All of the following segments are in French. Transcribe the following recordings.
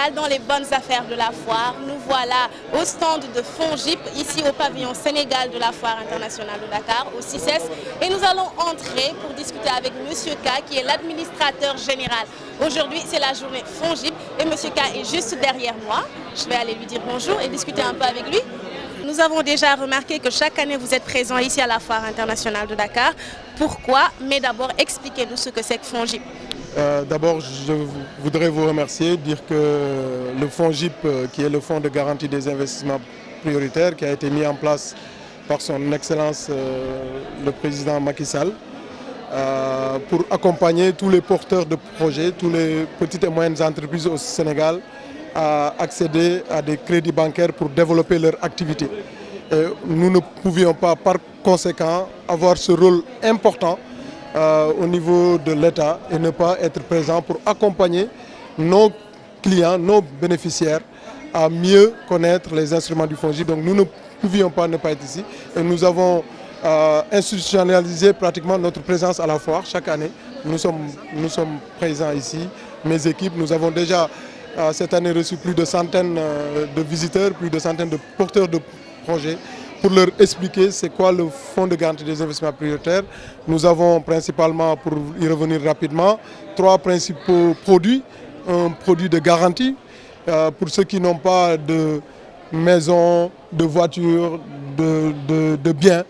Sénégal dans les bonnes affaires de la foire. Nous voilà au stand de FONGIP, ici au pavillon Sénégal de la foire internationale de Dakar, au CICES. Et nous allons entrer pour discuter avec Monsieur K, qui est l'administrateur général. Aujourd'hui, c'est la journée FONGIP et Monsieur K est juste derrière moi. Je vais aller lui dire bonjour et discuter un peu avec lui. Nous avons déjà remarqué que chaque année, vous êtes présent ici à la foire internationale de Dakar. Pourquoi? Mais d'abord, expliquez-nous ce que c'est que FONGIP. D'abord, je voudrais vous remercier, dire que le FONGIP, qui est le Fonds de garantie des investissements prioritaires, qui a été mis en place par son Excellence le Président Macky Sall, pour accompagner tous les porteurs de projets, toutes les petites et moyennes entreprises au Sénégal à accéder à des crédits bancaires pour développer leur activité. Et nous ne pouvions pas, par conséquent, avoir ce rôle important au niveau de l'État et ne pas être présent pour accompagner nos clients, nos bénéficiaires à mieux connaître les instruments du FONGIP. Donc nous ne pouvions pas ne pas être ici et nous avons institutionnalisé pratiquement notre présence à la foire chaque année. Nous sommes présents ici, mes équipes, nous avons déjà cette année reçu plus de centaines de visiteurs, plus de centaines de porteurs de projets pour leur expliquer c'est quoi le Fonds de garantie des investissements prioritaires. Nous avons principalement, pour y revenir rapidement, 3 principaux produits. Un produit de garantie pour ceux qui n'ont pas de maison, de voiture, de biens.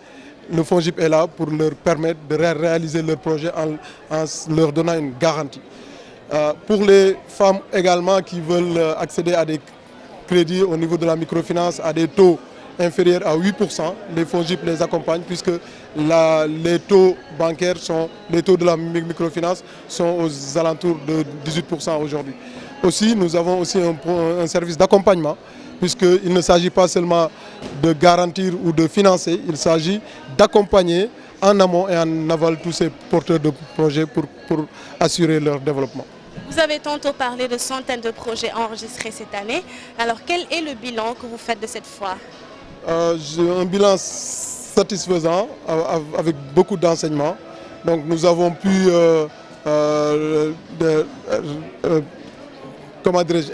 Le FONGIP est là pour leur permettre de réaliser leur projet en leur donnant une garantie. Pour les femmes également qui veulent accéder à des crédits au niveau de la microfinance à des taux inférieurs à 8%, les FONGIP les accompagnent puisque les taux bancaires, les taux de la microfinance sont aux alentours de 18% aujourd'hui. Aussi, nous avons aussi un service d'accompagnement puisqu'il ne s'agit pas seulement de garantir ou de financer, il s'agit d'accompagner en amont et en aval tous ces porteurs de projets pour assurer leur développement. Vous avez tantôt parlé de centaines de projets enregistrés cette année. Alors quel est le bilan que vous faites de cette foire? Un bilan satisfaisant avec beaucoup d'enseignements. Donc nous avons pu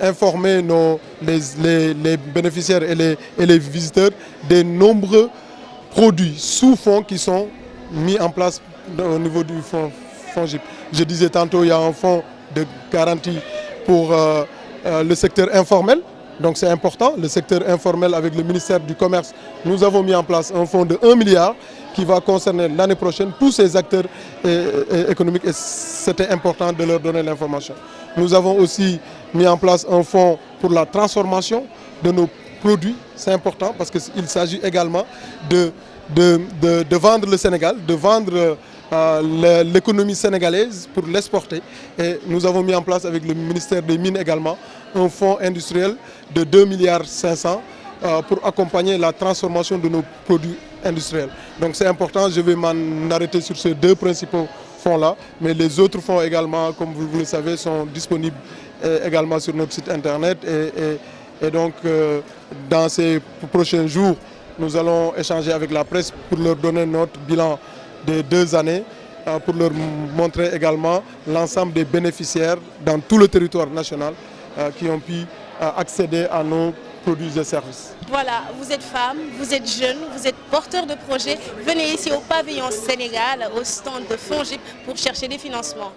informer les bénéficiaires et les visiteurs des nombreux produits sous fonds qui sont mis en place au niveau du fonds FONGIP. Je disais tantôt il y a un fonds de garantie pour le secteur informel. Donc c'est important, le secteur informel avec le ministère du Commerce. Nous avons mis en place un fonds de 1 milliard qui va concerner l'année prochaine tous ces acteurs économiques et c'était important de leur donner l'information. Nous avons aussi mis en place un fonds pour la transformation de nos produits. C'est important parce qu'il s'agit également de vendre le Sénégal, de vendre l'économie sénégalaise pour l'exporter. Et nous avons mis en place avec le ministère des Mines également un fonds industriel de 2,5 milliards pour accompagner la transformation de nos produits industriels. Donc c'est important, je vais m'en arrêter sur ces 2 principaux fonds-là, mais les autres fonds également, comme vous le savez, sont disponibles également sur notre site internet et donc dans ces prochains jours, nous allons échanger avec la presse pour leur donner notre bilan des 2 années, pour leur montrer également l'ensemble des bénéficiaires dans tout le territoire national qui ont pu accéder à nos produits et services. Voilà, vous êtes femme, vous êtes jeune, vous êtes porteur de projet. Venez ici au pavillon Sénégal, au stand de FONGIP pour chercher des financements.